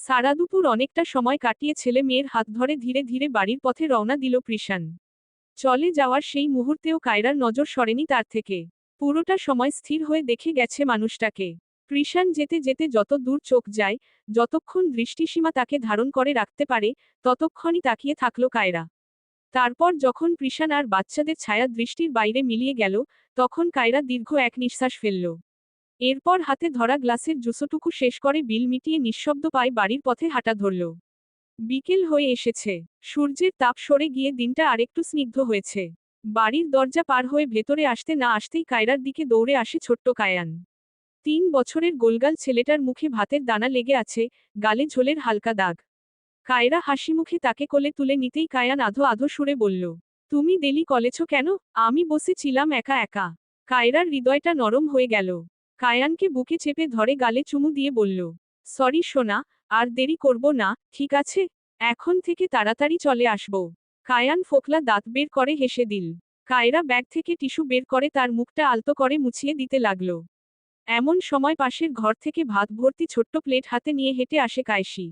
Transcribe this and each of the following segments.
সারা দুপুর অনেকটা সময় কাটিয়ে ছেলে মেয়ের হাত ধরে ধীরে ধীরে বাড়ির পথে রওনা দিল কৃষাণ। চলে যাওয়ার সেই মুহূর্তেও কায়রার নজর সরেনি তার থেকে। পুরোটা সময় স্থির হয়ে দেখে গেছে মানুষটাকে। কৃষাণ যেতে যেতে যত দূর চোখ যায়, যতক্ষণ দৃষ্টিসীমা তাকে ধারণ করে রাখতে পারে, ততক্ষণই তাকিয়ে থাকল কায়রা। তারপর যখন কৃষাণ আর বাচ্চাদের ছায়া দৃষ্টির বাইরে মিলিয়ে গেল, তখন কায়রা দীর্ঘ এক নিঃশ্বাস ফেলল। এরপর হাতে ধরা গ্লাসের জুসোটুকু শেষ করে বিল মিটিয়ে নিঃশব্দ পায়ে বাড়ির পথে হাঁটা ধরল। বিকেল হয়ে এসেছে। সূর্যের তাপ সরে গিয়ে দিনটা আরেকটু স্নিগ্ধ হয়েছে। বাড়ির দরজা পার হয়ে ভেতরে আসতে না আসতেই কায়রার দিকে দৌড়ে আসে ছোট্ট কায়ান। 3 বছরের গোলগাল ছেলেটার মুখে ভাতের দানা লেগে আছে, গালে ঝোলের হালকা দাগ। কায়রা হাসিমুখে তাকে কোলে তুলে নিতেই কায়ান আধো আধো সুরে বলল, তুমি দেরি করেছ কেন? আমি বসেছিলাম একা একা। কায়রার হৃদয়টা নরম হয়ে গেল। কায়ানকে বুকে চেপে ধরে গালে চুমু দিয়ে বলল, সরি সোনা, আর দেরি করব না, ঠিক আছে? এখন থেকে তাড়াতাড়ি চলে আসব। কায়ান ফোকলা দাঁত বের করে হেসে দিল। কায়রা ব্যাগ থেকে টিস্যু বের করে তার মুখটা আলতো করে মুছিয়ে দিতে লাগল। এমন সময় পাশের ঘর থেকে ভাত ভর্তি ছোট্ট প্লেট হাতে নিয়ে হেঁটে আসে কায়েসি।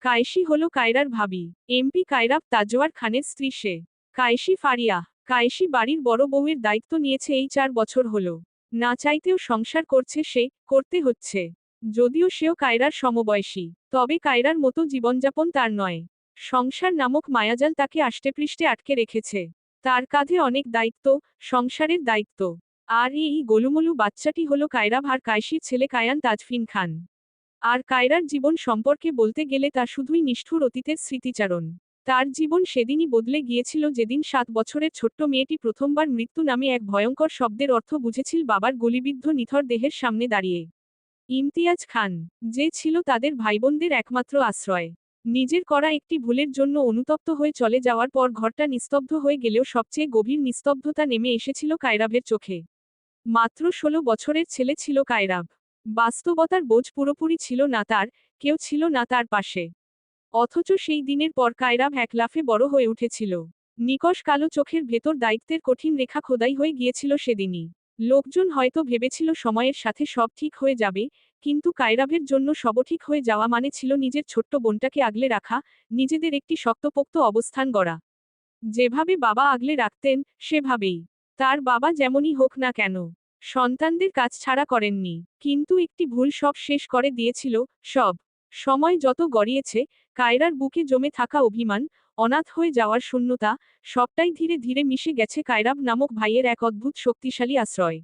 কায়েসি হলো কায়রার ভাবি, এমপি কায়রাব তাজওয়ার খানের স্ত্রী সে। কায়েসি ফারিয়া। কায়েসি বাড়ির বড় বউয়ের দায়িত্ব নিয়েছে এই 4 বছর হলো। না চাইতেও সংসার করছে সে, করতে হচ্ছে। যদিও সেও কায়রার সমবয়সী, তবে কায়রার মতো জীবনযাপন তার নয়। সংসার নামক মায়াজাল তাকে আষ্টেপৃষ্ঠে আটকে রেখেছে। তার কাঁধে অনেক দায়িত্ব, সংসারের দায়িত্ব। আর এই গোলুমলু বাচ্চাটি হলো কায়রাব আর কায়েসির ছেলে কায়ান তাজফিন খান। আর কায়রার জীবন সম্পর্কে বলতে গেলে তা শুধুই নিষ্ঠুর অতীতের স্মৃতিচারণ। তার জীবন সেদিনই বদলে গিয়েছিল যেদিন 7 বছরের ছোট্ট মেয়েটি প্রথমবার মৃত্যু নামে এক ভয়ঙ্কর শব্দের অর্থ বুঝেছিল বাবার গুলিবিদ্ধ নিথর দেহের সামনে দাঁড়িয়ে। ইমতিয়াজ খান, যে ছিল তাদের ভাইবোনদের একমাত্র আশ্রয়, নিজের করা একটি ভুলের জন্য অনুতপ্ত হয়ে চলে যাওয়ার পর ঘরটা নিস্তব্ধ হয়ে গেলেও সবচেয়ে গভীর নিস্তব্ধতা নেমে এসেছিল কায়রাবের চোখে। মাত্র 16 বছরের ছেলে ছিল কায়রাব। বাস্তবতার বোঝ পুরোপুরি ছিল না তার, কেউ ছিল না তার পাশে। অথচ সেই দিনের পর কায়রাব এক লাফে বড় হয়ে উঠেছিল। নিকষ কালো চোখের ভেতর দায়িত্বের কঠিন রেখা খোদাই হয়ে গিয়েছিল সেদিনই। লোকজন হয়তো ভেবেছিল সময়ের সাথে সব ঠিক হয়ে যাবে, কিন্তু কায়রাবের জন্য সব ঠিক হয়ে যাওয়া মানে ছিল নিজের ছোট্ট বোনটাকে আগলে রাখা, নিজেদের একটি শক্তপোক্ত অবস্থান গড়া। যেভাবে বাবা আগলে রাখতেন, সেভাবেই। তার বাবা যেমনই হোক না কেন, সন্তানদের কাজ ছাড়া করেননি। কিন্তু একটি ভুল সব শেষ করে দিয়েছিল, সব। সময় যত গড়িয়েছে, কায়রার বুকে জমে থাকা অভিমান, অনাথ হয়ে যাওয়ার শূন্যতা, সবটাই ধীরে ধীরে মিশে গেছে কায়রাব নামক ভাইয়ের এক অদ্ভুত শক্তিশালী আশ্রয়।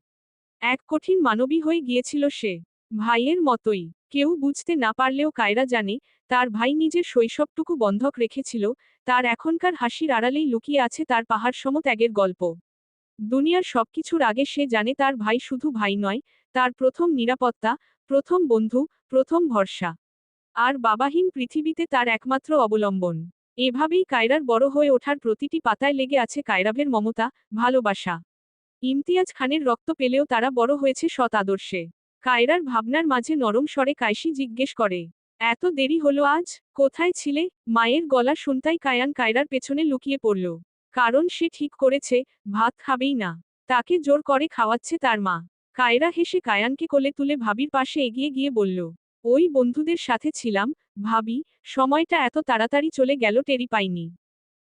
এক কঠিন মানবী হয়ে গিয়েছিল সে। ভাইয়ের মতোই। কেউ বুঝতে না পারলেও কায়রা জানে, তার ভাই নিজের শৈশবটুকু বন্ধক রেখেছিল, তার এখনকার হাসির আড়ালেই লুকিয়ে আছে তার পাহাড়সম ত্যাগের গল্প। দুনিয়ার সবকিছুর আগে সে জানে তার ভাই শুধু ভাই নয়, তার প্রথম নিরাপত্তা, প্রথম বন্ধু, প্রথম ভরসা। আর বাবাহীন পৃথিবীতে তার একমাত্র অবলম্বন। এভাবেই কায়রার বড় হয়ে ওঠার প্রতিটি পাতায় লেগে আছে কায়রাবের মমতা, ভালোবাসা। ইমতিয়াজ খানের রক্ত পেলেও তারা বড় হয়েছে সৎ আদর্শে। কায়রার ভাবনার মাঝে নরম স্বরে কায়সি জিজ্ঞেস করে, এত দেরি হলো আজ, কোথায় ছিলে? মায়ের গলা শুনতাই কায়ান কায়রার পেছনে লুকিয়ে পড়ল। কারণ সে ঠিক করেছে, ভাত খাবেই না। তাকে জোর করে খাওয়াচ্ছে তার মা। কায়রা হেসে কায়ানকে কোলে তুলে ভাবির পাশে এগিয়ে গিয়ে বলল, ওই বন্ধুদের সাথে ছিলাম, ভাবি, সময়টা এত তাড়াতাড়ি চলে গেল টেরি পাইনি।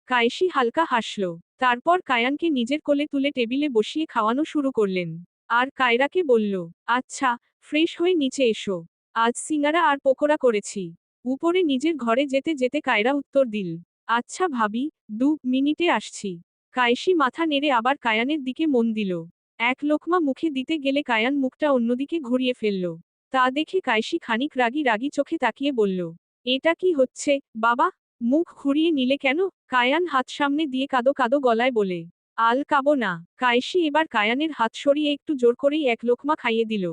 কায়েসি হালকা হাসল। তারপর কায়ানকে নিজের কোলে তুলে টেবিলে বসিয়ে খাওয়ানো শুরু করলেন। আর কায়রাকে বলল, আচ্ছা, ফ্রেশ হয়ে নিচে এসো। আজ সিঙ্গারা আর পকোড়া করেছি। উপরে নিজের ঘরে যেতে যেতে কায়রা উত্তর দিল, আচ্ছা ভাবি, 2 মিনিটে আসছি। কায়েসি মাথা নেড়ে আবার কায়ানের দিকে মন দিল। এক লোকমা মুখে দিতে গেলে কায়ান মুখটা অন্যদিকে ঘুরিয়ে ফেলল। তা দেখে কায়েসি খানিক রাগী রাগী চোখে তাকিয়ে বলল, এটা কি হচ্ছে, বাবা? মুখ ঘুরিয়ে নিলে কেন? কায়ান হাত সামনে দিয়ে কাদো কাদো গলায় বলে, আল কাবো না। কায়েসি এবার কায়ানের হাত সরিয়ে একটু জোর করেই এক লোকমা খাইয়ে দিল।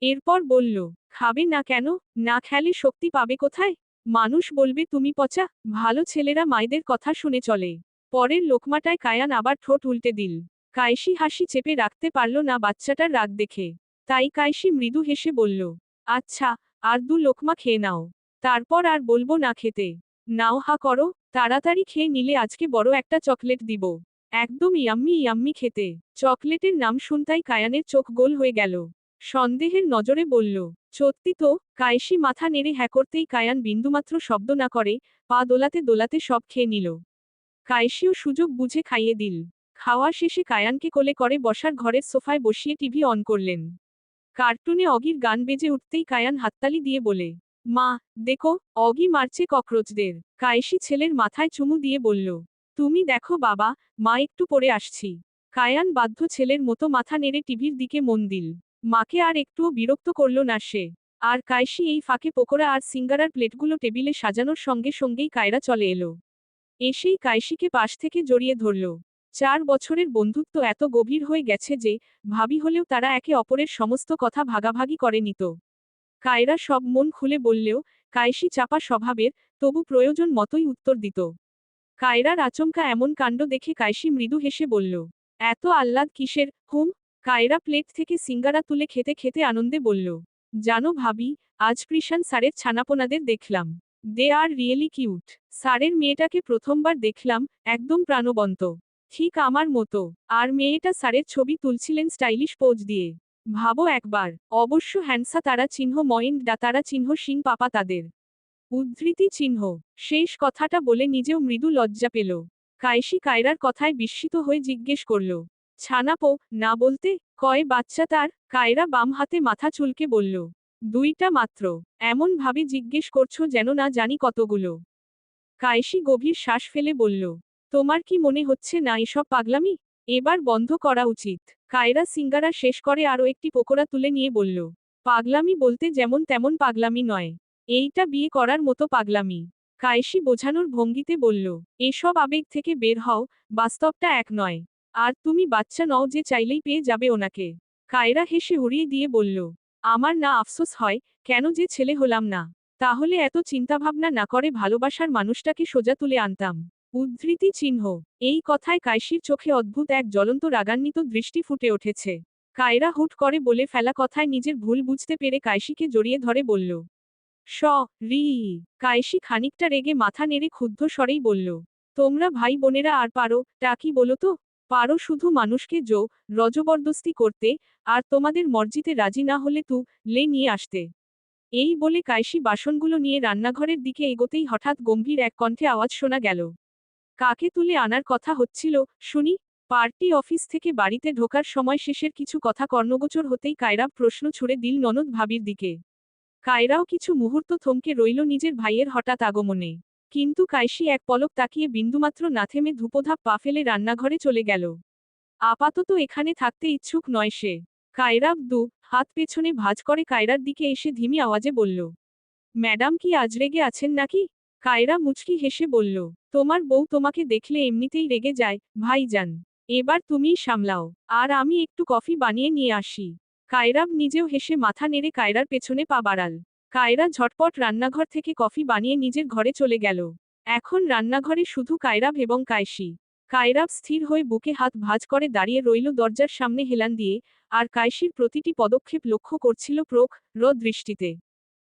এরপর বলল, খাবে না কেন? না খেলে শক্তি পাবে কোথায়? মানুষ বলবে তুমি পচা। ভালো ছেলেরা মায়েদের কথা শুনে চলে। পরের লোকমাটায় কায়ান আবার ঠোঁট উল্টে দিল। কায়েসি হাসি চেপে রাখতে পারল না বাচ্চাটার রাগ দেখে। তাই কায়েসি মৃদু হেসে বলল, আচ্ছা, আর 2 লোকমা খেয়ে নাও। তারপর আর বলবো না খেতে। নাও হা করো, তাড়াতাড়ি খেয়ে নিলে আজকে বড় একটা চকলেট দিব। একদম ইয়াম্মি ইয়াম্মি খেতে। চকলেটের নাম শুনতাই কায়ানের চোখ গোল হয়ে গেল। সন্দেহের নজরে বলল, সত্যি তো। কায়েসি মাথা নেড়ে হ্যাঁ করতেই কায়ান বিন্দুমাত্র শব্দ না করে পা দোলাতে দোলাতে সব খেয়ে নিল। কায়েসিও সুযোগ বুঝে খাইয়ে দিল। খাওয়া শেষে কায়ানকে কোলে করে বসার ঘরের সোফায় বসিয়ে টিভি অন করলেন। কার্টুনে অগির গান বেজে উঠতেই কায়ান হাততালি দিয়ে বলে, মা, দেখো, অগি মারছে ককরোচদের। কায়েসি ছেলের মাথায় চুমু দিয়ে বলল, তুমি দেখো বাবা, মা একটু পরে আসছি। কায়ান বাধ্য ছেলের মতো মাথা নেড়ে টিভির দিকে মন দিল। মাকে আর একটুও বিরক্ত করল না সে। আর কায়েসি এই ফাঁকে পকোড়া আর সিঙ্গারার প্লেটগুলো টেবিলে সাজানোর সঙ্গে সঙ্গেই কায়রা চলে এলো। এসেই কায়েসিকে পাশ থেকে জড়িয়ে ধরল। 4 বছরের বন্ধুত্ব এত গভীর হয়ে গেছে যে, ভাবি হলেও তারা একে অপরের সমস্ত কথা ভাগাভাগি করে নিত। কায়রা সব মন খুলে বললেও, কায়েসি চাপা স্বভাবের, তবু প্রয়োজন মতোই উত্তর দিত। কায়রার আচমকা এমন কাণ্ড দেখে কায়েসি মৃদু হেসে বলল, এত আহ্লাদ কিসের, হুম? কায়রা প্লেট থেকে সিঙ্গারা তুলে খেতে খেতে আনন্দে বলল, জানো ভাবি, আজ কৃষাণ স্যারের ছানাপোনাদের দেখলাম। দে আর রিয়েলি কিউট। স্যারের মেয়েটাকে প্রথমবার দেখলাম, একদম প্রাণবন্ত। ঠিক আমার মতো। আর মেয়েটা স্যারের ছবি তুলছিলেন স্টাইলিশ পোজ দিয়ে। ভাবো একবার, অবশ্য হ্যান্ডসা তারা চিহ্ন ময়েন্ড ডা তারা চিহ্ন সিং পাপা তাদের। উদ্ধৃতি চিহ্ন। শেষ কথাটা বলে নিজেও মৃদু লজ্জা পেল। কায়েসি কায়রার কথায় বিস্মিত হয়ে জিজ্ঞেস করল, ছানাপো, না বলতে, কয় বাচ্চা তার? কায়রা বাম হাতে মাথা চুলকে বলল, 2টা মাত্র। এমন ভাবে জিজ্ঞেস করছো যেন না জানি কতগুলো। কায়েসি গভীর শ্বাস ফেলে বলল, তোমার কি মনে হচ্ছে না এসব পাগলামি? এবার বন্ধ করা উচিত। কায়রা সিঙ্গারা শেষ করে আরও একটি পকোড়া তুলে নিয়ে বলল, পাগলামি বলতে যেমন তেমন পাগলামি নয়। এইটা বিয়ে করার মতো পাগলামি। কায়েসি বোঝানোর ভঙ্গিতে বলল, এসব আবেগ থেকে বের হও, বাস্তবটা এক নয়। আর তুমি বাচ্চা নও যে চাইলেই পেয়ে যাবে ওনাকে। কায়রা হেসে উড়িয়ে দিয়ে বলল, আমার না আফসোস হয়, কেন যে ছেলে হলাম না। তাহলে এত চিন্তাভাবনা না করে ভালোবাসার মানুষটাকে সোজা তুলে আনতাম। উদ্ধৃতি চিহ্ন। এই কথায় কায়েসির চোখে অদ্ভুত এক জ্বলন্ত রাগান্বিত দৃষ্টি ফুটে উঠেছে। কায়রা হুট করে বলে ফেলা কথায় নিজের ভুল বুঝতে পেরে কায়েসিকে জড়িয়ে ধরে বলল, স রি। কায়েসি খানিকটা রেগে মাথা নেড়ে ক্ষুব্ধ স্বরেই বলল, তোমরা ভাই বোনেরা আর পারো টা কি বলো তো? পারো শুধু মানুষকে রজবরদস্তি করতে, আর তোমাদের মর্জিতে রাজি না হলে লে নিয়ে আসতে। এই বলে কায়েসি বাসনগুলো নিয়ে রান্নাঘরের দিকে এগোতেই হঠাৎ গম্ভীর এক কণ্ঠে আওয়াজ শোনা গেল, কাকে তুলে আনার কথা হচ্ছিল, শুনি? পার্টি অফিস থেকে বাড়িতে ঢোকার সময় শেষের কিছু কথা কর্ণগোচর হতেই কায়রা প্রশ্ন ছুড়ে দিল ননদ ভাবির দিকে। কায়রাও কিছু মুহূর্ত থমকে রইল নিজের ভাইয়ের হঠাৎ আগমনে। কিন্তু কায়েসি এক পলক তাকিয়ে বিন্দুমাত্র না থেমে ধূপধাপ পা ফেলে রান্নাঘরে চলে গেল। আপাতত এখানে থাকতে ইচ্ছুক নয় সে। কায়রা হাত পেছনে ভাঁজ করে কায়রার দিকে এসে ধিমি আওয়াজে বলল, ম্যাডাম কি আজ রেগে আছেন নাকি? কায়রা মুচকি হেসে বলল, তোমার বউ তোমাকে দেখলে এমনিতেই রেগে যায়, ভাইজান। এবার তুমিই সামলাও। আর আমি একটু কফি বানিয়ে নিয়ে আসি। কায়রাব নিজেও হেসে মাথা নেড়ে কায়রার পেছনে পা বাড়াল। কায়রা ঝটপট রান্নাঘর থেকে কফি বানিয়ে নিজের ঘরে চলে গেল। এখন রান্নাঘরে শুধু কায়রাব এবং কায়েসি। কায়রাব স্থির হয়ে বুকে হাত ভাঁজ করে দাঁড়িয়ে রইল দরজার সামনে হেলান দিয়ে, আর কায়েসির প্রতিটি পদক্ষেপ লক্ষ্য করছিল দৃষ্টিতে।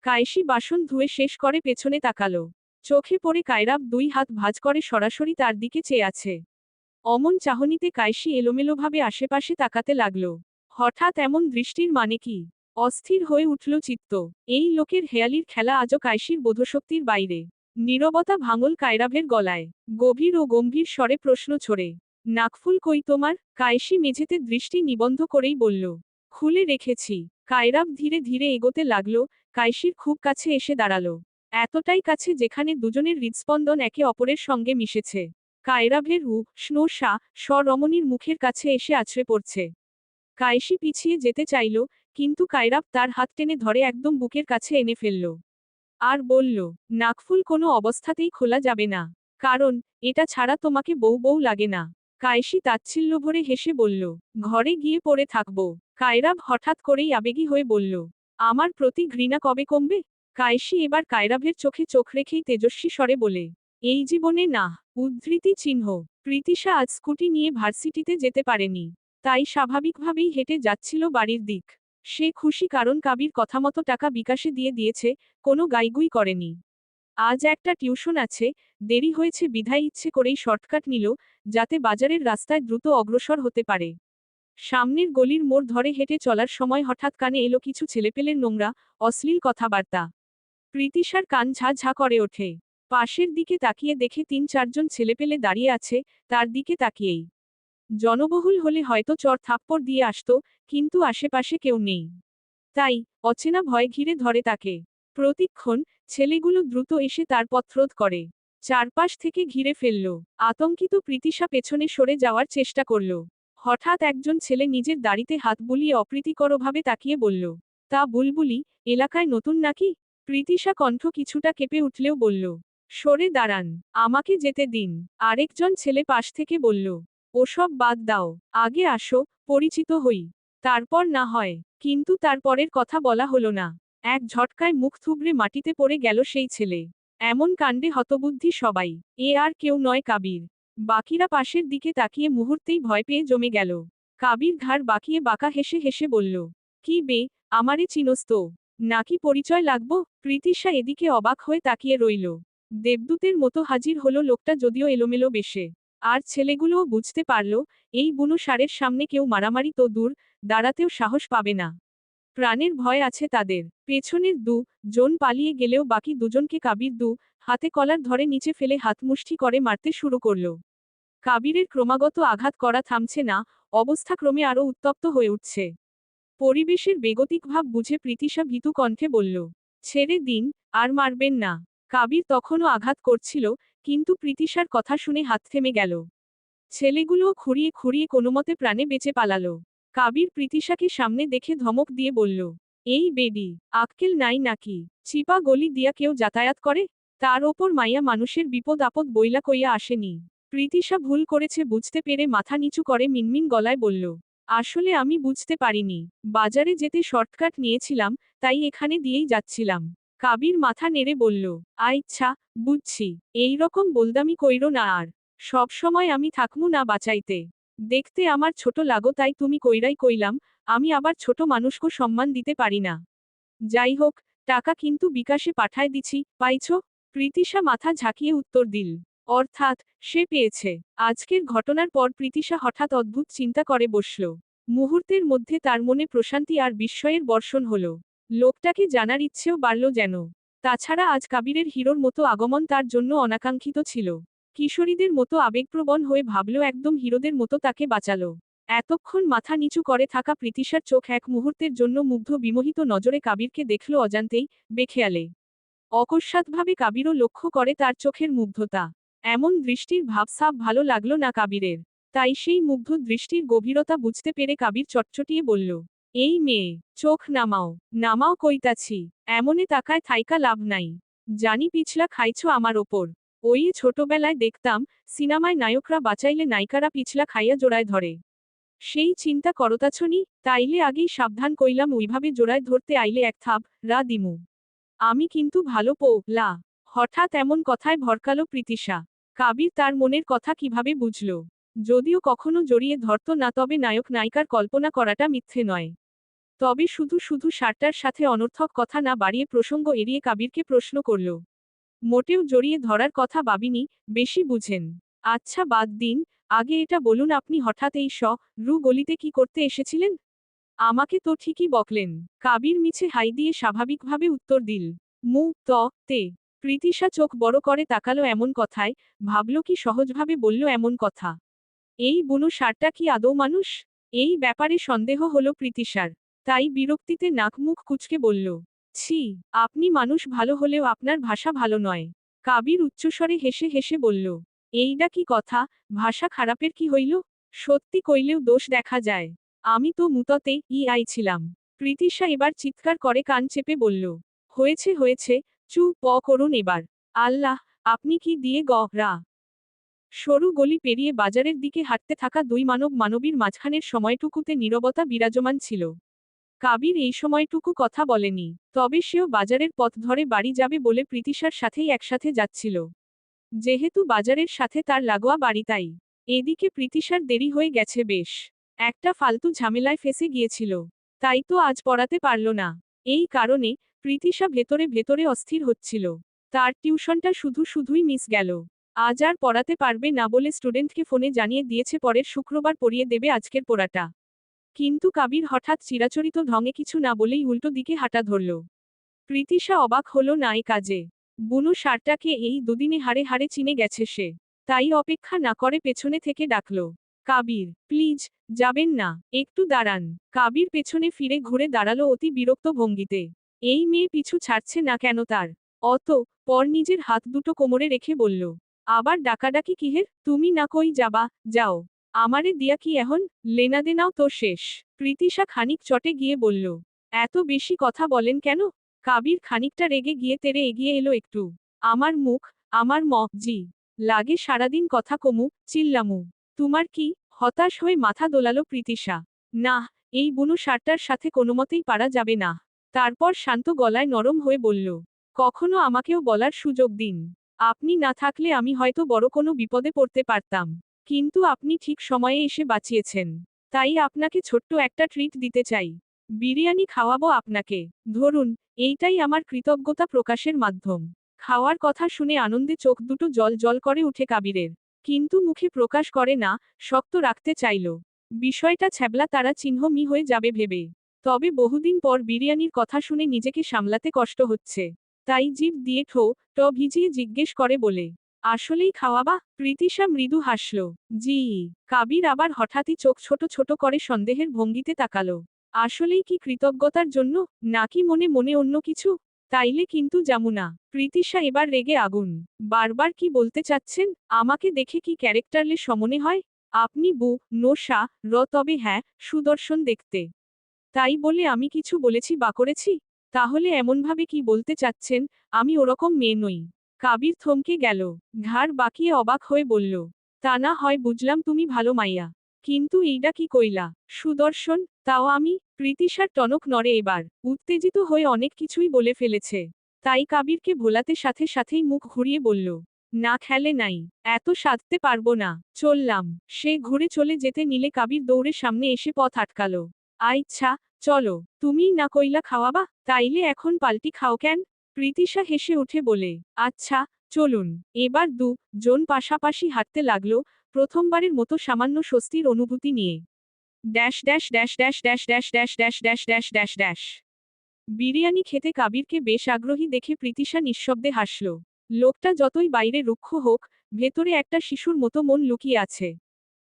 কায়েসি বাসন ধুয়ে শেষ করে পেছনে তাকালো। চোখে পড়ে কায়রাব 2 হাত ভাঁজ করে সরাসরি তার দিকে চেয়ে আছে। অমন চাহনিতে কায়েসি এলোমেলোভাবে আশেপাশে তাকাতে লাগল। হঠাৎ এমন দৃষ্টির মানে কি? অস্থির হয়ে উঠল চিত্ত। এই লোকের হেয়ালির খেলা আজও কায়েসির বোধশক্তির বাইরে। নীরবতা ভাঙল কায়রাবের গলায়। গভীর ও গম্ভীর স্বরে প্রশ্ন ছড়ে, নাকফুল কই তোমার? কায়েসি মেঝেতে দৃষ্টি নিবন্ধ করেই বলল, খুলে রেখেছি। কায়রাব ধীরে ধীরে এগোতে লাগল, কায়েসির খুব কাছে এসে দাঁড়ালো। এতটাই কাছে যেখানে দুজনের হৃদস্পন্দন একে অপরের সঙ্গে মিশেছে। কায়রাবের স্বর রমণীর মুখের কাছে এসে আছড়ে পড়ছে। কায়েসি পিছিয়ে যেতে চাইল, কিন্তু কায়রাব তার হাত টেনে ধরে একদম বুকের কাছে এনে ফেলল। আর বলল, নাকফুল কোনো অবস্থাতেই খোলা যাবে না। কারণ, এটা ছাড়া তোমাকে বউ বউ লাগে না। কায়েসি তাচ্ছিল্যভরে হেসে বলল, ঘরে গিয়ে পড়ে থাকবো। কায়রাব হঠাৎ করেই আবেগী হয়ে বলল, আমার প্রতি ঘৃণা কবে কমবে? কায়েসি এবার কায়রাবের চোখে চোখ রেখেই তেজস্বী স্বরে বলে, এই জীবনে না। উদ্ধৃতি চিহ্ন। প্রীতিশা আজ স্কুটি নিয়ে ভার্সিটিতে যেতে পারেনি। তাই স্বাভাবিকভাবেই হেঁটে যাচ্ছিল বাড়ির দিক। সে খুশি কারণ কাবির কথামতো টাকা বিকাশে দিয়ে দিয়েছে, কোনো গাইগুই করেনি। আজ একটা টিউশন আছে, দেরি হয়েছে বিধায় ইচ্ছে করেই শর্টকাট নিল, যাতে বাজারের রাস্তায় দ্রুত অগ্রসর হতে পারে। সামনের গলির মোড় ধরে হেঁটে চলার সময় হঠাৎ কানে এলো কিছু ছেলেপেলের নোংরা, অশ্লীল কথাবার্তা। প্রীতিশার কান ঝা ঝা করে ওঠে। পাশের দিকে তাকিয়ে দেখে ৩-৪ জন ছেলেপেলে দাঁড়িয়ে আছে, তার দিকে তাকিয়েই। জনবহুল হলে হয়তো চড় থাপ্পড় দিয়ে আসতো, কিন্তু আশেপাশে কেউ নেই। তাই অচেনা ভয় ঘিরে ধরে তাকে। প্রতিক্ষণ ছেলেগুলো দ্রুত এসে তার পথরোধ করে। চারপাশ থেকে ঘিরে ফেলল। আতঙ্কিত প্রীতিশা পেছনে সরে যাওয়ার চেষ্টা করল। হঠাৎ একজন ছেলে নিজের দাড়িতে হাত বুলিয়ে অপ্রীতিকরভাবে তাকিয়ে বলল, তা বুলবুলি, এলাকায় নতুন নাকি? প্রীতিশা কণ্ঠ কিছুটা কেঁপে উঠলেও বলল, সরে দাঁড়ান, আমাকে যেতে দিন। আরেকজন ছেলে পাশ থেকে বলল, ওসব বাদ দাও, আগে আসো, পরিচিত হই, তারপর না হয়। কিন্তু তারপরের কথা বলা হলো না। এক ঝটকায় মুখ থুবড়ে মাটিতে পড়ে গেল সেই ছেলে। এমন কাণ্ডে হতবুদ্ধি সবাই। এ আর কেউ নয়, কাবির। বাকিরা পাশের দিকে তাকিয়ে মুহূর্তেই ভয় পেয়ে জমে গেল। কাবির ঘাড় বাঁকিয়ে বাঁকা হেসে হেসে বলল, কি বে, আমারে চিনোস তো? নাকি পরিচয় লাগবো? প্রীতিশা এদিকে অবাক হয়ে তাকিয়ে রইল। দেবদূতের মতো হাজির হলো লোকটা, যদিও এলোমেলো বেশে। আর ছেলেগুলোও বুঝতে পারল, এই বুনো ষাঁড়ের সামনে কেউ মারামারি তো দূর, দাঁড়াতেও সাহস পাবে না। প্রাণের ভয় আছে তাদের। পেছনের ২ জন পালিয়ে গেলেও বাকি ২ জনকে কাবির হাতে কলার ধরে নিচে ফেলে হাতমুষ্টি করে মারতে শুরু করল। কাবিরের ক্রমাগত আঘাত করা থামছে না, অবস্থা ক্রমে আরও উত্তপ্ত হয়ে উঠছে। পরিবেশের বেগতিক ভাব বুঝে প্রীতিশা ভীতু কণ্ঠে বলল, ছেড়ে দিন, আর মারবেন না। কাবির তখনও আঘাত করছিল, কিন্তু প্রীতিশার কথা শুনে হাত থেমে গেল। ছেলেগুলোও খুঁড়িয়ে খুঁড়িয়ে কোনোমতে প্রাণে বেঁচে পালালো। কাবির প্রীতিশাকে সামনে দেখে ধমক দিয়ে বলল, এই বেডি, আক্কেল নাই নাকি? চিপা গলি দিয়া কেউ যাতায়াত করে? তার ওপর মাইয়া মানুষের বিপদ আপদ বইলা কইয়া আসেনি। প্রীতিশা ভুল করেছে বুঝতে পেরে মাথা নিচু করে মিনমিন গলায় বলল, আসলে আমি বুঝতে পারিনি, বাজারে যেতে শর্টকাট নিয়েছিলাম, তাই এখানে দিয়েই যাচ্ছিলাম। কাবির মাথা নেড়ে বলল, আচ্ছা, বুঝছি, এই রকম বোলদামি কইরো না আর। সব সময় আমি থাকমু না বাঁচাইতে। দেখতে আমার ছোট লাগো, তাই তুমি কইরাই কইলাম, আমি আবার ছোট মানুষকে সম্মান দিতে পারি না। যাই হোক, টাকা কিন্তু বিকাশে পাঠায় দিছি, পাইছো? প্রীতিশা মাথা ঝাঁকিয়ে উত্তর দিল, অর্থাৎ সে পেয়েছে। আজকের ঘটনার পর প্রীতিশা হঠাৎ অদ্ভুত চিন্তা করে বসল। মুহূর্তের মধ্যে তার মনে প্রশান্তি আর বিস্ময়ের বর্ষণ হল। লোকটাকে জানার ইচ্ছেও বাড়ল যেন। তাছাড়া আজ কাবিরের হিরোর মতো আগমন তার জন্য অনাকাঙ্ক্ষিত ছিল। কিশোরীদের মতো আবেগপ্রবণ হয়ে ভাবল, একদম হিরোদের মতো তাকে বাঁচালো। এতক্ষণ মাথা নিচু করে থাকা প্রীতিশার চোখ এক মুহূর্তের জন্য মুগ্ধ বিমোহিত নজরে কাবিরকে দেখল অজান্তেই, বেখেয়ালে। অকস্মাৎভাবে কাবিরও লক্ষ্য করে তার চোখের মুগ্ধতা। এমন দৃষ্টির ভাবসাব ভালো লাগলো না কাবিরের। তাই সেই মুগ্ধ দৃষ্টির গভীরতা বুঝতে পেরে কাবির চটচটিয়ে বলল, এই মেয়ে, চোখ নামাও, নামাও কইতাছি, এমনে তাকায় থাইকা লাভ নাই। জানি পিছলা খাইছো আমার ওপর। ওই ছোটবেলায় দেখতাম, সিনেমায় নায়করা বাঁচাইলে নায়িকারা পিছলা খাইয়া জোড়ায় ধরে। সেই চিন্তা করতাছনি? তাইলে আগেই সাবধান কইলাম, ওইভাবে জোড়ায় ধরতে আইলে এক থাপ রা দিমু। আমি কিন্তু ভালো লা। হঠাৎ এমন কথায় ভরকালো প্রীতিশা। কাবির তার মনের কথা কিভাবে বুঝল? যদিও কখনো জড়িয়ে ধরত না, তবে নায়ক নায়িকার কল্পনা করাটা মিথ্যে নয়। তবে শুধু শুধু ষাঁড়টার সাথে অনর্থক কথা না বাড়িয়ে প্রসঙ্গ এড়িয়ে কাবিরকে প্রশ্ন করল, মোটেও জড়িয়ে ধরার কথা ভাবিনি, বেশি বুঝেন। আচ্ছা বাদ দিন, আগে এটা বলুন, আপনি হঠাৎ এই গলিতে কি করতে এসেছিলেন? আমাকে তো ঠিকই বকলেন। কাবির মিছে হাই দিয়ে স্বাভাবিকভাবে উত্তর দিল, তে। প্রীতিশা চোখ বড় করে তাকালো এমন কথায়, ভাবল কি সহজভাবে বলল এমন কথা। এই বুনো ষাঁড়টা কি আদৌ মানুষ? এই ব্যাপারে সন্দেহ হলো প্রীতিশার। তাই বিরক্তিতে নাক মুখ কুঁচকে বলল, ছি, আপনি মানুষ ভালো হলেও আপনার ভাষা ভালো নয়। কাবির উচ্চস্বরে হেসে হেসে বলল, এইডা কি কথা, ভাষা খারাপের কি হইল? সত্যি কইলেও দোষ দেখা যায়। আমি তো মুততে আইছিলাম। প্রীতিশা এবার চিৎকার করে কান চেপে বলল, হয়েছে হয়েছে, চুপ করুন এবার। আল্লাহ, আপনি কি দিয়ে রা। সরু গলি পেরিয়ে বাজারের দিকে হাঁটতে থাকা ২ মানবীর মাঝখানের সময়টুকুতে নীরবতা বিরাজমান ছিল। কাবির এই সময়টুকু কথা বলেনি, তবে সেও বাজারের পথ ধরে বাড়ি যাবে বলে প্রীতিশার সাথেই একসাথে যাচ্ছিল। যেহেতু বাজারের সাথে তার লাগোয়া বাড়ি, তাই এদিকে প্রীতিশার দেরি হয়ে গেছে বেশ। একটা ফালতু ঝামেলায় ফেসে গিয়েছিল। তাই তো আজ পড়াতে পারল না। এই কারণে প্রীতিশা ভেতরে ভেতরে অস্থির হচ্ছিল। তার টিউশনটা শুধুই মিস গেল। আজ আর পড়াতে পারবে না বলে স্টুডেন্টকে ফোনে জানিয়ে দিয়েছে পরের শুক্রবার পড়িয়ে দেবে আজকের পড়াটা। কিন্তু কাবির হঠাৎ চিরাচরিত ঢঙে কিছু না বলেই উল্টো দিকে হাঁটা ধরল। প্রীতিশা অবাক হলো না এই কাজে। বুনো ষাঁড়টাকে এই দুদিনে হাড়ে হাড়ে চিনে গেছে সে। তাই অপেক্ষা না করে পেছনে থেকে ডাকল, কাবির, প্লিজ, যাবেন না, একটু দাঁড়ান। কাবির পেছনে ফিরে ঘুরে দাঁড়ালো অতি বিরক্ত ভঙ্গিতে। এই মেয়ে পিছু ছাড়ছে না কেন তার? পর নিজের হাত দুটো কোমরে রেখে বলল, আবার ডাকাডাকি কিহের? তুমি না কই যাবা, যাও। আমারে দিয়া কি এখন লেনাদেনাও তো শেষ। প্রীতিশা খানিক চটে গিয়ে বলল, এত বেশি কথা বলেন কেন? কাবির খানিকটা রেগে গিয়ে তেরে এগিয়ে এলো একটু। আমার মুখ, আমার জি লাগে সারাদিন কথা কমু, চিল্লামু। তোমার কি? হতাশ হয়ে মাথা দোলালো প্রীতিশা। না, এই বুনো ষাঁড়টার সাথে কোনোমতেই পারা যাবে না। তারপর শান্ত গলায় নরম হয়ে বলল, কখনো আমাকেও বলার সুযোগ দিন। আপনি না থাকলে আমি হয়তো বড় কোনো বিপদে পড়তে পারতাম। কিন্তু আপনি ঠিক সময়ে এসে বাঁচিয়েছেন। তাই আপনাকে ছোট্ট একটা ট্রিট দিতে চাই। বিরিয়ানি খাওয়াবো আপনাকে। ধরুন, এইটাই আমার কৃতজ্ঞতা প্রকাশের মাধ্যম। খাওয়ার কথা শুনে আনন্দে চোখ দুটো জল জল করে উঠে কাবিরের। কিন্তু মুখে প্রকাশ করে না, শক্ত রাখতে চাইল। বিষয়টা ছ্যাবলা তারা চিহ্নমি হয়ে যাবে ভেবে। তবে বহুদিন পর বিরিয়ানির কথা শুনে নিজেকে সামলাতে কষ্ট হচ্ছে। তাই জিভ দিয়ে ভিজিয়ে জিজ্ঞেস করে বলে, আসলেই খাওয়াবা? প্রীতিশা মৃদু হাসল। জি। কাবির আবার হঠাৎই চোখ ছোট ছোট করে সন্দেহের ভঙ্গিতে তাকালো। আসলেই কি কৃতজ্ঞতার জন্য, নাকি মনে মনে অন্য কিছু? তাইলে কিন্তু যামুনা। প্রীতিশা এবার রেগে আগুন। বারবার কি বলতে চাচ্ছেন? আমাকে দেখে কি ক্যারেক্টারলেস মনে হয়? আপনি নশা তবে হ্যাঁ, সুদর্শন দেখতে। তাই বলে আমি কিছু বলেছি বা করেছি? তাহলে এমনভাবে কি বলতে চাচ্ছেন, আমি ওরকম মেয়ে নই? কাবির থমকে গেল। ঘাড় বাঁকিয়ে অবাক হয়ে বলল, তা না হয় বুঝলাম তুমি ভালো মাইয়া। কিন্তু এইডা কি কইলা? সুদর্শন, তাও আমি? প্রীতিশার টনক নড়ে এবার। উত্তেজিত হয়ে অনেক কিছুই বলে ফেলেছে। তাই কাবিরকে ভোলাতে সাথে সাথেই মুখ ঘুরিয়ে বলল, না খেলে নাই, এত সাধতে পারবো না, চললাম। সে ঘুরে চলে যেতে নিলে কাবির দৌড়ে সামনে এসে পথ আটকালো। আচ্ছা, চলো, তুমিই না কইলা খাওয়াবা, তাইলে এখন পাল্টি খাও কেন? প্রীতিশা হেসে উঠে বলে, আচ্ছা, চলুন। এবার জন পাশাপাশি হাঁটতে লাগলো, প্রথমবারের মতো সামান্য স্বস্তির অনুভূতি নিয়ে। Dash dash dash dash dash dash dash dash dash dash dash dash. Biryani খেতে কাবিরকে বেশ আগ্রহী দেখে প্রীতিশা নিঃশব্দে হাসল। লোকটা যতই বাইরে রুক্ষ হোক, ভেতরে একটা শিশুর মতো মন লুকিয়ে আছে।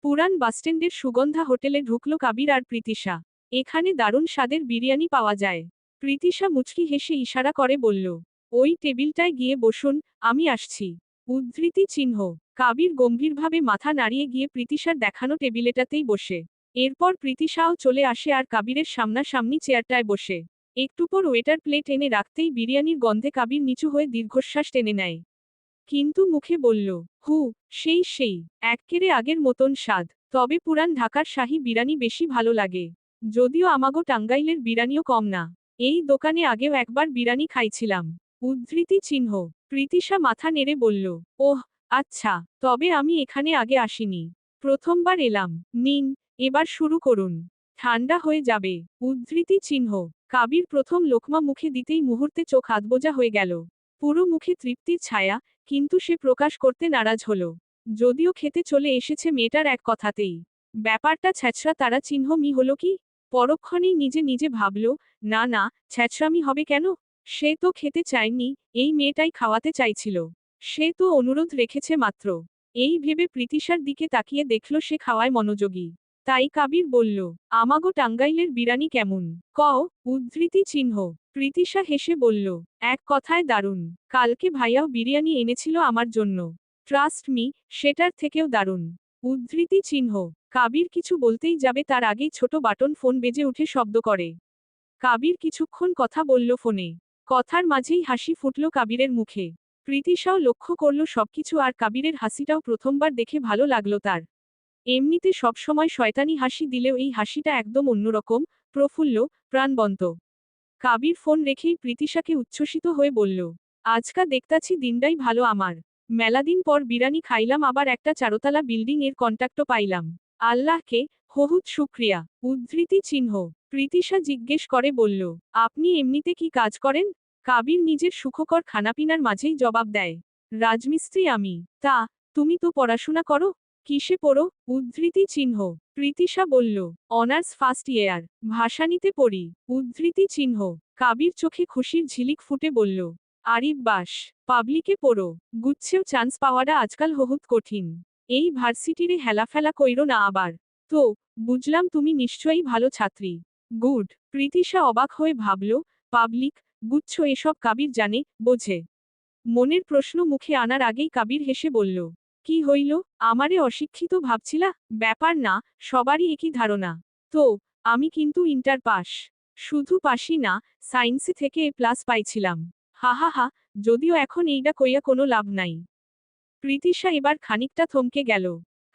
পুরান বাসস্ট্যান্ডের সুগন্ধা হোটেলে ঢুকলো কাবির আর প্রীতিশা। এখানে দারুণ স্বাদের বিরিয়ানি পাওয়া যায়। প্রীতিশা মুচকি হেসে ইশারা করে বলল, ওই টেবিলটায় গিয়ে বসুন, আমি আসছি। উদ্ধৃতি চিহ্ন। কাবির গম্ভীরভাবে মাথা নাড়িয়ে গিয়ে প্রীতিশার দেখানো টেবিলেটাতেই বসে। এরপর প্রীতিশাও চলে আসে আর কাবিরের সামনাসামনি চেয়ারটায় বসে। একটু পর ওয়েটার প্লেট এনে রাখতেই বিরিয়ানির গন্ধে কাবির নিচু হয়ে দীর্ঘশ্বাস টেনে নেয়। কিন্তু মুখে বলল, সেই এক্কেরে আগের মতন স্বাদ। তবে পুরান ঢাকার শাহী বিরানি বেশি ভালো লাগে। যদিও আমাগো টাঙ্গাইলের বিরানিও কম না। এই দোকানে আগেও একবার বিরানি খাইছিলাম। উদ্ধৃতি চিহ্ন। প্রীতিশা মাথা নেড়ে বলল, ওহ, আচ্ছা, তবে আমি এখানে আগে আসিনি। প্রথমবার এলাম। নিন, এবার শুরু করুন। ঠান্ডা হয়ে যাবে। উদ্ধৃতি চিহ্ন। কাবির প্রথম লোকমা মুখে দিতেই মুহূর্তে চোখ আধবোজা হয়ে গেল। পুরো মুখে তৃপ্তির ছায়া, কিন্তু সে প্রকাশ করতে নারাজ হল। যদিও খেতে চলে এসেছে মেয়েটার এক কথাতেই। ব্যাপারটা ছ্যাঁচড়া তারা চিহ্নমি হলো কি? পরক্ষণেই নিজে নিজে ভাবল, না না, ছ্যাঁচড়ামি হবে কেন? সে তো খেতে চায়নি, এই মেয়েটাই খাওয়াতে চাইছিল। সে তো অনুরোধ রেখেছে মাত্র। এই ভেবে প্রীতিশার দিকে তাকিয়ে দেখল সে খাওয়ায় মনোযোগী। তাই কাবির বলল, আমাগো টাঙ্গাইলের বিরানি কেমন? উদ্ধৃতি চিহ্ন। প্রীতিশা হেসে বলল, এক কথায় দারুণ। কালকে ভাইয়াও বিরিয়ানি এনেছিল আমার জন্য। ট্রাস্ট মি, সেটার থেকেও দারুণ। উদ্ধৃতি চিহ্ন। কাবির কিছু বলতেই যাবে তার আগেই ছোট বাটন ফোন বেজে উঠে শব্দ করে। কাবির কিছুক্ষণ কথা বলল ফোনে। কথার মাঝেই হাসি ফুটল কাবিরের মুখে। প্রীতিশাও লক্ষ্য করল সবকিছু আর কাবিরের হাসিটাও প্রথমবার দেখে ভালো লাগলো তার। এমনিতে সবসময় শয়তানি হাসি দিলেও এই হাসিটা একদম অন্যরকম, প্রফুল্ল, প্রাণবন্ত। কাবির ফোন রেখেই প্রীতিশাকে উচ্ছ্বসিত হয়ে বলল, আজকা দেখতাছি দিনটাই ভালো আমার। মেলাদিন পর বিরানি খাইলাম, আবার একটা চারতলা বিল্ডিং এর কন্ট্যাক্টও পাইলাম। আল্লাহকে বহুত শুক্রিয়া। উদ্ধৃতি চিহ্ন। প্রীতিশা জিজ্ঞেস করে বলল, আপনি এমনিতে কি কাজ করেন? কাবির নিজের সুখকর খানাপিনার মাঝেই জবাব দেয়, রাজমিস্ত্রি আমি। তা, তুমি তো পড়াশোনা করো? কিসে পড়ো? উদ্ধৃতি চিহ্ন। প্রীতিশা বলল, অনার্স ফার্স্ট ইয়ার, ভাসানীতে পড়ি। উদ্ধৃতি চিহ্ন। কাবির চোখে খুশির ঝিলিক ফুটে বলল, আরিফ বাস, পাবলিকে পড়ো। গুচ্ছেও চান্স পাওয়াটা আজকাল বহুত কঠিন। এই ভার্সিটিরে হেলাফেলা কইরো না আবার। তো, বুঝলাম তুমি নিশ্চয়ই ভালো ছাত্রী। গুড। প্রীতিশা অবাক হয়ে ভাবল, পাবলিক, গুচ্ছ এসব কাবির জানে, বোঝে। মনের প্রশ্ন মুখে আনার আগেই কাবির হেসে বলল, কি হইল, আমারে অশিক্ষিত ভাবছিলা? ব্যাপার না, সবারই একই ধারণা। তো, আমি কিন্তু ইন্টার পাস। শুধু পাসই না, সায়েন্সে থেকে A+ পাইছিলাম। হা হা হা, যদিও এখন এইটা কইয়া কোনো লাভ নাই। প্রীতিশা এবার খানিকটা থমকে গেল।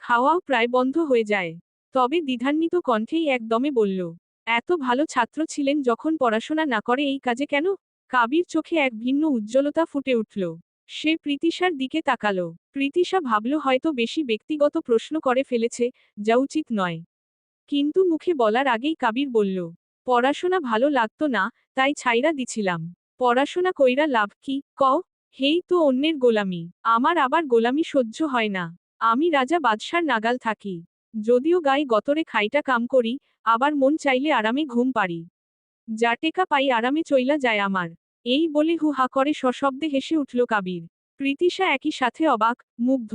খাওয়াও প্রায় বন্ধ হয়ে যায়। তবে দ্বিধান্বিত কণ্ঠেই একদমে বলল, এত ভালো ছাত্র ছিলেন যখন পড়াশোনা না করে এই কাজে কেন? কাবির চোখে এক ভিন্ন উজ্জ্বলতা ফুটে উঠল। সে প্রীতিশার দিকে তাকালো। প্রীতিশা ভাবল হয়তো বেশি ব্যক্তিগত প্রশ্ন করে ফেলেছে, যা উচিত নয়। কিন্তু মুখে বলার আগেই কাবির বলল, পড়াশোনা ভালো লাগতো না, তাই ছাইরা দিছিলাম। পড়াশোনা কইরা লাভ কি, কও? হেই তো অন্যের গোলামি। আমার আবার গোলামি সহ্য হয় না। আমি রাজা বাদশার নাগাল থাকি। যদিও গায়ে গতরে খাইটা কাম করি, আবার মন চাইলে আরামে ঘুম পারি। যা টেকা পাই আরামে চইলা যায় আমার। এই বলে হু হা করে সশব্দে হেসে উঠল কাবির। প্রীতিশা একই সাথে অবাক, মুগ্ধ।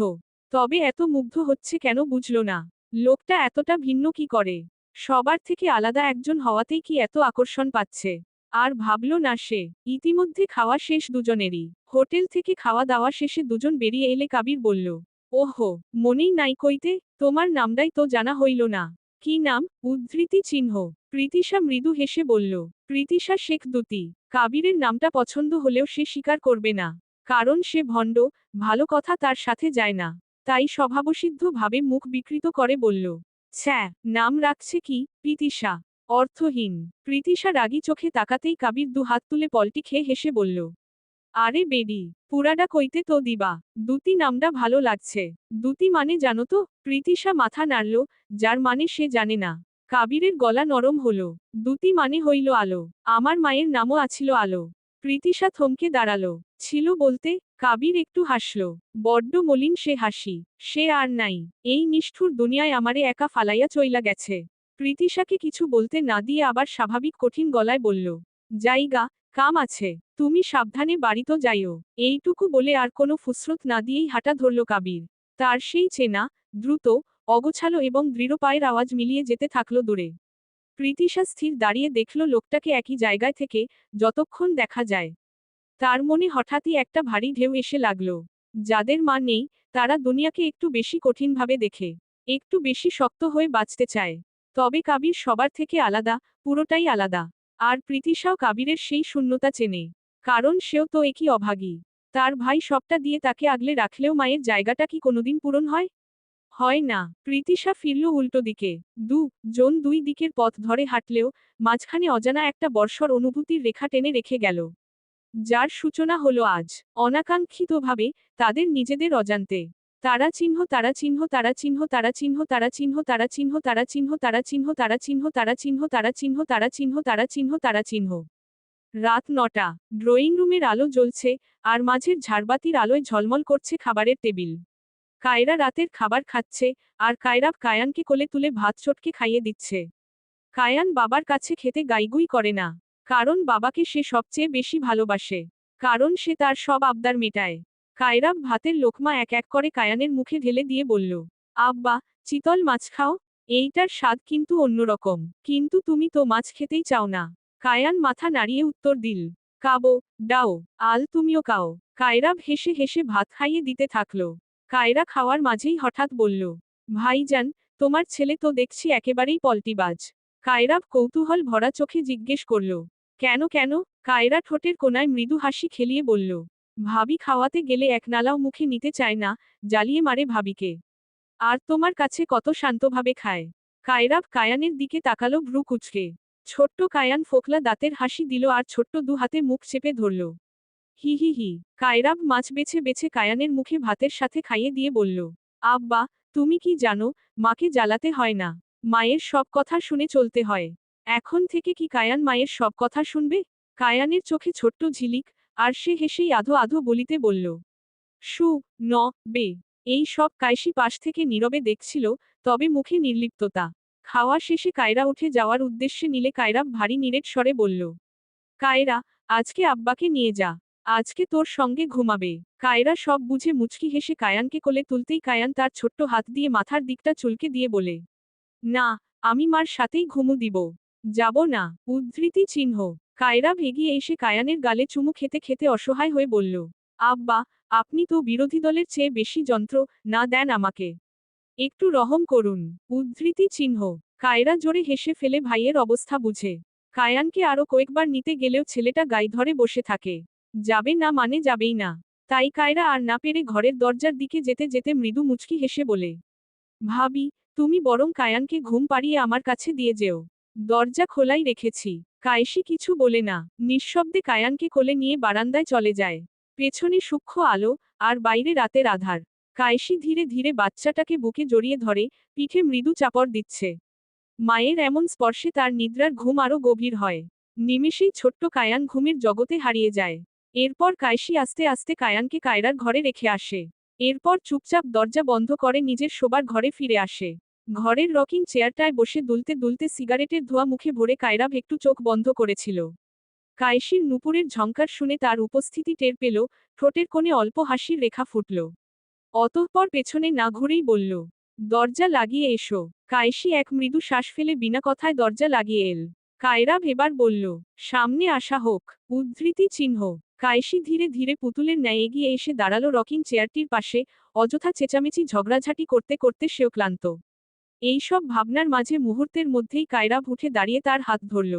তবে এত মুগ্ধ হচ্ছে কেন বুঝল না। লোকটা এতটা ভিন্ন কি করে? সবার থেকে আলাদা একজন হওয়াতেই কি এত আকর্ষণ পাচ্ছে? আর ভাবল না সে। ইতিমধ্যে খাওয়া শেষ দুজনেরই। হোটেল থেকে খাওয়া দাওয়া শেষে দুজন বেরিয়ে এলে কাবির বলল, ওহো, মনেই নাই কইতে, তোমার নামটাই তো জানা হইল না। কি নাম? উদ্ধৃতি চিহ্ন। প্রীতিশা মৃদু হেসে বলল, প্রীতিশা শেখ দুতি। কাবিরের নামটা পছন্দ হলেও সে স্বীকার করবে না। কারণ সে ভণ্ড, ভালো কথা তার সাথে যায় না। তাই স্বভাবসিদ্ধ ভাবে মুখ বিকৃত করে বলল, ছ্যা, নাম রাখছে কি, প্রীতিশা। অর্থহীন। প্রীতিশা রাগী চোখে তাকাতেই কাবির দু হাত তুলে পলটি খেয়ে হেসে বলল, আরে বেডি, পুরাডা কইতে তো দিবা। দুতি নামটা ভালো লাগছে। দুতি মানে জানো তো? প্রীতিশা মাথা নাড়ল, যার মানে সে জানে না। কাবিরের গলা নরম হলো। দুতি মানে হইল আলো। আমার মায়ের নামও আছিল আলো। প্রীতিশা থমকে দাঁড়ালো। ছিল বলতে? কাবির একটু হাসল। বড্ড মলিন সে হাসি। সে আর নাই। এই নিষ্ঠুর দুনিয়ায় আমারে একা ফালাইয়া চইলা গেছে। প্রীতিশাকে কিছু বলতে না দিয়ে আবার স্বাভাবিক কঠিন গলায় বলল, জাইগা, কাম আছে। তুমি সাবধানে বাড়ি তো যাইও। এইটুকু বলে আর কোনো ফুসরত না দিয়েই হাঁটা ধরল কাবির। তার সেই চেনা, দ্রুত, অগোছালো এবং দৃঢ় পায়ের আওয়াজ মিলিয়ে যেতে থাকল দূরে। প্রীতিশা স্থির দাঁড়িয়ে দেখল লোকটাকে একই জায়গায় থেকে, যতক্ষণ দেখা যায়। তার মনে হঠাৎই একটা ভারী ঢেউ এসে লাগল। যাদের মা নেই, তারা দুনিয়াকে একটু বেশি কঠিনভাবে দেখে। একটু বেশি শক্ত হয়ে বাঁচতে চায়। তবে কাবির সবার থেকে আলাদা, পুরোটাই আলাদা। আর প্রীতিশাও কাবিরের সেই শূন্যতা চেনে। কারণ সেও তো একই অভাগী। তার ভাই সবটা দিয়ে তাকে আগলে রাখলেও মায়ের জায়গাটা কি কোনোদিন পূরণ হয়? হয় না। প্রীতিশা ফিরল উল্টো দিকে। জন দুই দিকের পথ ধরে হাঁটলেও, মাঝখানে অজানা একটা বর্ষর অনুভূতির রেখা টেনে রেখে গেল। যার সূচনা হলো আজ, অনাকাঙ্ক্ষিতভাবে, তাদের নিজেদের অজান্তে। তারা চিহ্ন তারা চিহ্ন তারা চিহ্ন তারা চিহ্ন তারা চিহ্ন তারা চিহ্ন তারা চিহ্ন তারা চিহ্ন তারা চিহ্ন তারা চিহ্ন তারা চিহ্ন তারা চিহ্ন তারা চিহ্ন তারা চিহ্ন। রাত 9টা। ড্রয়িং রুমের আলো জ্বলছে, আর মাঝের ঝাড়বাতির আলোয় ঝলমল করছে খাবারের টেবিল। কায়রা রাতের খাবার খাচ্ছে, আর কায়রা কায়ানকে কোলে তুলে ভাত চটকে খাইয়ে দিচ্ছে। কায়ান বাবার কাছে খেতে গাইগুই করে না। কারণ বাবাকে সে সবচেয়ে বেশি ভালোবাসে। কারণ সে তার সব আবদার মেটায়। কায়রা ভাতের লোকমা এক এক করে কায়ানের মুখে ঢেলে দিয়ে বলল, আব্বা, চিতল মাছ খাও? এইটার স্বাদ কিন্তু অন্যরকম। কিন্তু তুমি তো মাছ খেতেই চাও না। কায়ান মাথা নাড়িয়ে উত্তর দিল, কাবো, ডাও, আল তুমিও কাও। কায়রা হেসে হেসে ভাত খাইয়ে দিতে থাকলো। কায়রা খাওয়ার মাঝেই হঠাৎ বলল, ভাইজান, তোমার ছেলে তো দেখছি একেবারেই পলটিবাজ। কায়রা কৌতূহল ভরা চোখে জিজ্ঞেস করল, কেন কেন? কায়রা ঠোঁটের কোনায় মৃদু হাসি খেলিয়ে বলল, ভাবি খাওয়াতে গেলে এক নালাও মুখে নিতে চায় না, জ্বালিয়ে মারে ভাবিকে। আর তোমার কাছে কত শান্তভাবে খায়। কায়রা কায়ানের দিকে তাকালো ভ্রু কুঁচকে। ছোট্ট কায়ান ফোকলা দাঁতের হাসি দিল আর ছোট্ট দু হাতে মুখ চেপে ধরল। হি হি হি। কায়রাব মাছ বেছে বেছে কায়ানের মুখে ভাতের সাথে খাইয়ে দিয়ে বলল, আব্বা, তুমি কি জানো, মাকে জ্বালাতে হয় না। মায়ের সব কথা শুনে চলতে হয়। এখন থেকে কি কায়ান মায়ের সব কথা শুনবে? কায়ানের চোখে ছোট্ট ঝিলিক, আর সে হেসেই আধো আধো বলিতে বলল, সু, ন, বে। এই সব কায়সি পাশ থেকে নীরবে দেখছিল, তবে মুখে নির্লিপ্ততা। খাওয়া শেষে কায়রা উঠে যাওয়ার উদ্দেশ্যে নিলে কায়রা ভারী নিরেট স্বরে বলল, কায়রা, আজকে আব্বাকে নিয়ে যা। আজকে তোর সঙ্গে ঘুমাবে। কায়রা সব বুঝে মুচকি হেসে কায়ানকে কোলে তুলতেই কায়ান তার ছোট্ট হাত দিয়ে মাথার দিকটা চুলকে দিয়ে বলে, না, আমি মার সাথেই ঘুমু দিব। যাব না। উদ্ধৃতি চিহ্ন। কায়রা এগিয়ে এসে কায়ানের গালে চুমু খেতে খেতে অসহায় হয়ে বলল, আব্বা, আপনি তো বিরোধী দলের চেয়ে বেশি যন্ত্র, না দেন আমাকে। একটু রহম করুন। উদ্ধৃতি চিহ্ন। কায়রা জোরে হেসে ফেলে ভাইয়ের অবস্থা বুঝে। কায়ানকে আরো কয়েকবার নিতে গেলেও ছেলেটা গাই ধরে বসে থাকে। যাবে না মানে যাবেই না। তাই কায়রা আর না পেরে ঘরের দরজার দিকে যেতে যেতে মৃদু মুচকি হেসে বলে, ভাবি, তুমি বরং কায়ানকে ঘুম পাড়িয়ে আমার কাছে দিয়ে যেও। দরজা খোলাই রেখেছি। কায়েসি কিছু বলে না, নিঃশব্দে কায়ানকে কোলে নিয়ে বারান্দায় চলে যায়। পেছনে সূক্ষ্ম আলো, আর বাইরে রাতের আধার। কায়েসি ধীরে ধীরে বাচ্চাটাকে বুকে জড়িয়ে ধরে, পিঠে মৃদু চাপড় দিচ্ছে। মায়ের এমন স্পর্শে তার নিদ্রার ঘুম আরো গভীর হয়। নিমেষেই ছোট্ট কায়ান ঘুমের জগতে হারিয়ে যায়। এরপর কায়েসি আস্তে আস্তে কায়ানকে কায়রার ঘরে রেখে আসে। এরপর চুপচাপ দরজা বন্ধ করে নিজের শোবার ঘরে ফিরে আসে। ঘরের রকিং চেয়ারটায় বসে দুলতে দুলতে সিগারেটের ধোঁয়া মুখে ভরে কায়রা একটু চোখ বন্ধ করেছিল। কায়েসির নুপুরের ঝংকার শুনে তার উপস্থিতি টের পেল, ঠোঁটের কোণে অল্প হাসির রেখা ফুটল। অতঃপর পেছনে না ঘুরেই বলল, দরজা লাগিয়ে এসো। কায়েসি এক মৃদু শ্বাস ফেলে বিনা কথায় দরজা লাগিয়ে এল। কায়রা এবার বলল, সামনে আসা হোক। উদ্ধৃতি চিহ্ন। কায়েসি ধীরে ধীরে পুতুলের ন্যায় এগিয়ে এসে দাঁড়ালো রকিং চেয়ারটির পাশে, অযথা চেঁচামেচি ঝগড়াঝাটি করতে করতে সেও ক্লান্ত। এইসব ভাবনার মাঝে মুহূর্তের মধ্যেই কায়রা উঠে দাঁড়িয়ে তার হাত ধরল।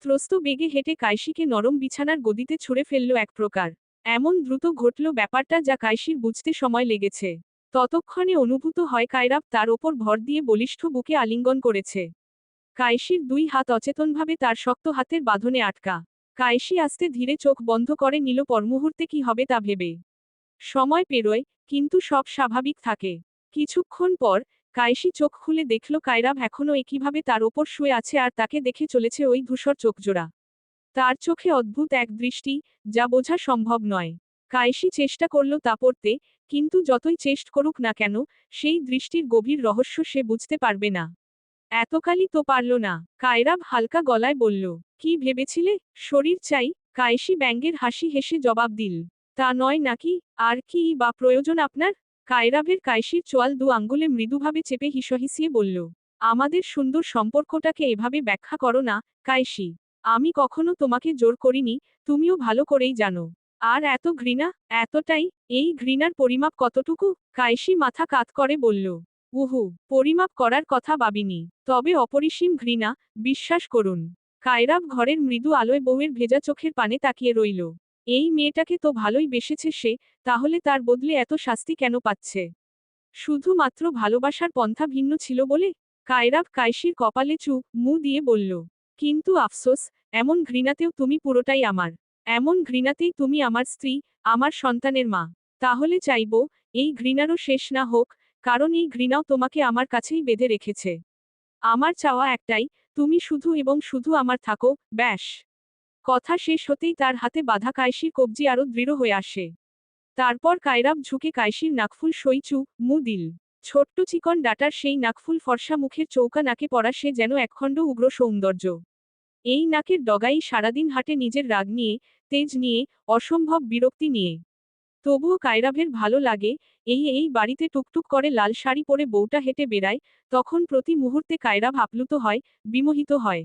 ত্রস্ত বেগে হেঁটে কায়েসিকে নরম বিছানার গদিতে ছুঁড়ে ফেলল এক প্রকার। এমন দ্রুত ঘটল ব্যাপারটা যা কায়েসির বুঝতে সময় লেগেছে। ততক্ষণে অনুভূত হয় কায়রা তার ওপর ভর দিয়ে বলিষ্ঠ বুকে আলিঙ্গন করেছে। কায়েসির দুই হাত অচেতনভাবে তার শক্ত হাতের বাঁধনে আটকা। কায়েসি আস্তে ধীরে চোখ বন্ধ করে নিল পরমুহূর্তে কি হবে তা ভেবে। সময় পেরোয়, কিন্তু সব স্বাভাবিক থাকে। কিছুক্ষণ পর, কায়েসি চোখ খুলে দেখল কায়রা এখনো একইভাবে তার ওপর শুয়ে আছে আর তাকে দেখে চলেছে ওই ধূসর চোখজোড়া। তার চোখে অদ্ভুত এক দৃষ্টি, যা বোঝা সম্ভব নয়। কায়েসি চেষ্টা করল তা পড়তে, কিন্তু যতই চেষ্ট করুক না কেন, সেই দৃষ্টির গভীর রহস্য সে বুঝতে পারবে না। এতকালই তো পারল না। কায়রা হালকা গলায় বলল, কি ভেবেছিলে, শরীর চাই? কায়েসি ব্যঙ্গের হাসি হেসে জবাব দিল, তা নয় নাকি, আর কি বা প্রয়োজন আপনার? কায়রাভের কায়েসির চোয়াল দু আঙ্গুলে মৃদুভাবে চেপে হিসহিসিয়ে বলল, আমাদের সুন্দর সম্পর্কটাকে এভাবে ব্যাখ্যা করো না, কায়েসি। আমি কখনো তোমাকে জোর করিনি, তুমিও ভালো করেই জানো। আর এত ঘৃণা, এতটাই, এই ঘৃণার পরিমাপ কতটুকু? কায়েসি মাথা কাত করে বলল, উহু, পরিমাপ করার কথা ভাবিনি, তবে অপরিসীম ঘৃণা, বিশ্বাস করুন। কায়রাব ঘরের মৃদু আলোয় বউয়ের ভেজা চোখের পানে তাকিয়ে রইল। এই মেয়েটাকে তো ভালোই বেসেছে সে, তাহলে তার বদলে এত শাস্তি কেন পাচ্ছে? শুধুমাত্র ভালোবাসার পন্থা ভিন্ন ছিল বলে? কায়রাব কায়েসির কপালে মু দিয়ে বলল, কিন্তু আফসোস, এমন ঘৃণাতেও তুমি পুরোটাই আমার। এমন ঘৃণাতেই তুমি আমার স্ত্রী, আমার সন্তানের মা। তাহলে চাইব, এই ঘৃণারও শেষ না হোক, কারণ এই ঘৃণাও তোমাকে আমার কাছেই বেঁধে রেখেছে। আমার চাওয়া একটাই, তুমি শুধু এবং শুধু আমার থাকো, ব্যাস। কথা শেষ হতেই তার হাতে বাঁধা কায়েসির কবজি আরো দৃঢ় হয়ে আসে। তারপর কায়রাব ঝুঁকে কায়েসির নাকফুল মু দিল। ছোট্ট চিকন ডাটার সেই নাকফুল ফর্সা মুখের চৌকা নাকে পড়া সে যেন একখণ্ড উগ্র সৌন্দর্য। এই নাকের ডগাই সারাদিন হাটে নিজের রাগ নিয়ে, তেজ নিয়ে, অসম্ভব বিরক্তি নিয়ে। তবুও কায়রাভের ভালো লাগে, এই বাড়িতে টুকটুক করে লাল শাড়ি পরে বউটা হেঁটে বেড়ায়, তখন প্রতি মুহূর্তে কায়রাভ আপ্লুত হয়, বিমোহিত হয়।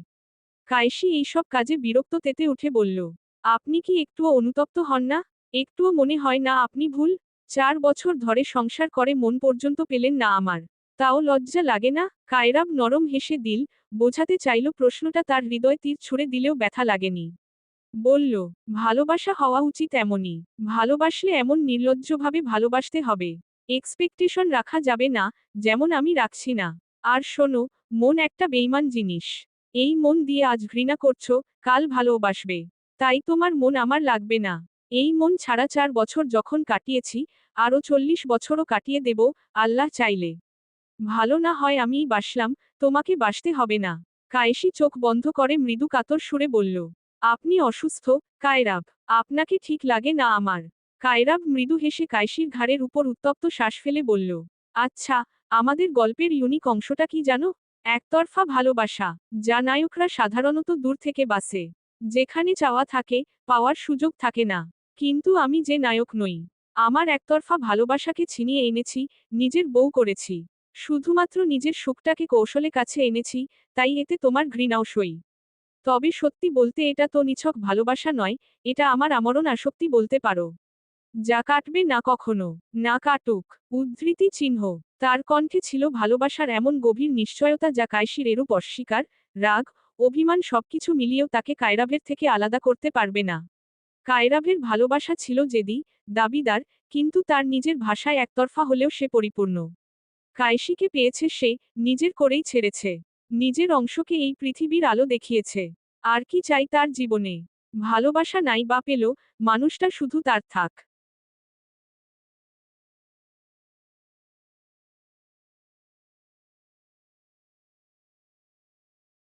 কায়েসি এইসব কাজে বিরক্ত তেতে উঠে বলল, আপনি কি একটুও অনুতপ্ত হন না? একটুও মনে হয় না আপনি ভুল? 4 বছর ধরে সংসার করে মন পর্যন্ত পেলেন না আমার। তাও লজ্জা লাগে না? কায়রাব নরম হেসে দিল, বোঝাতে চাইল প্রশ্নটা তার হৃদয় তীর ছুঁড়ে দিলেও ব্যথা লাগেনি। বলল, ভালোবাসা হওয়া উচিত এমনই। ভালোবাসলে এমন নির্লজ্জভাবে ভালোবাসতে হবে। এক্সপেকটেশন রাখা যাবে না, যেমন আমি রাখছি না। আর শোনো, মন একটা বেইমান জিনিস। এই মন দিয়ে আজ ঘৃণা করছো, কাল ভালোবাসবে। তাই তোমার মন আমার লাগবে না। এই মন ছাড়া 4 বছর যখন কাটিয়েছি, আরো 40 বছরও কাটিয়ে দেব, আল্লাহ চাইলে। ভালো না হয় আমিই বাসলাম, তোমাকে বাসতে হবে না। কায়েসি চোখ বন্ধ করে মৃদু কাতর সুরে বলল, আপনি অসুস্থ, কায়রাব। আপনাকে ঠিক লাগে না আমার। কায়রাব মৃদু হেসে কাইসির ঘাড়ের উপর উত্তপ্ত শ্বাস ফেলে বলল, আচ্ছা, আমাদের গল্পের ইউনিক অংশটা কি জানো? একতরফা ভালোবাসা, যা নায়করা সাধারণত দূর থেকে বাসে। যেখানে চাওয়া থাকে, পাওয়ার সুযোগ থাকে না। কিন্তু আমি যে নায়ক নই। আমার একতরফা ভালোবাসাকে ছিনিয়ে এনেছি, নিজের বউ করেছি। শুধুমাত্র নিজের সুখটাকে কৌশলে কাছে এনেছি, তাই এতে তোমার ঘৃণাও সই। তবে সত্যি বলতে এটা তো নিছক ভালোবাসা নয়, এটা আমার আমরণ আসক্তি বলতে পারো। যা কাটবে না কখনো, না কাটুক। উদ্ধৃতি চিহ্ন। তার কণ্ঠে ছিল ভালোবাসার এমন গভীর নিশ্চয়তা যা কাইসির এরূপ অস্বীকার, রাগ, অভিমান সবকিছু মিলিয়েও তাকে কায়রাভের থেকে আলাদা করতে পারবে না। কায়রাভের ভালোবাসা ছিল জেদি, দাবিদার, কিন্তু তার নিজের ভাষায় একতরফা হলেও সে পরিপূর্ণ। কাইসিকে পেয়েছে সে, নিজের করেই ছেড়েছে। নিজের অংশকে এই পৃথিবীর আলো দেখিয়েছে। আর কি চাই তার জীবনে? ভালোবাসা নাই বা পেল, মানুষটা শুধু তার থাক।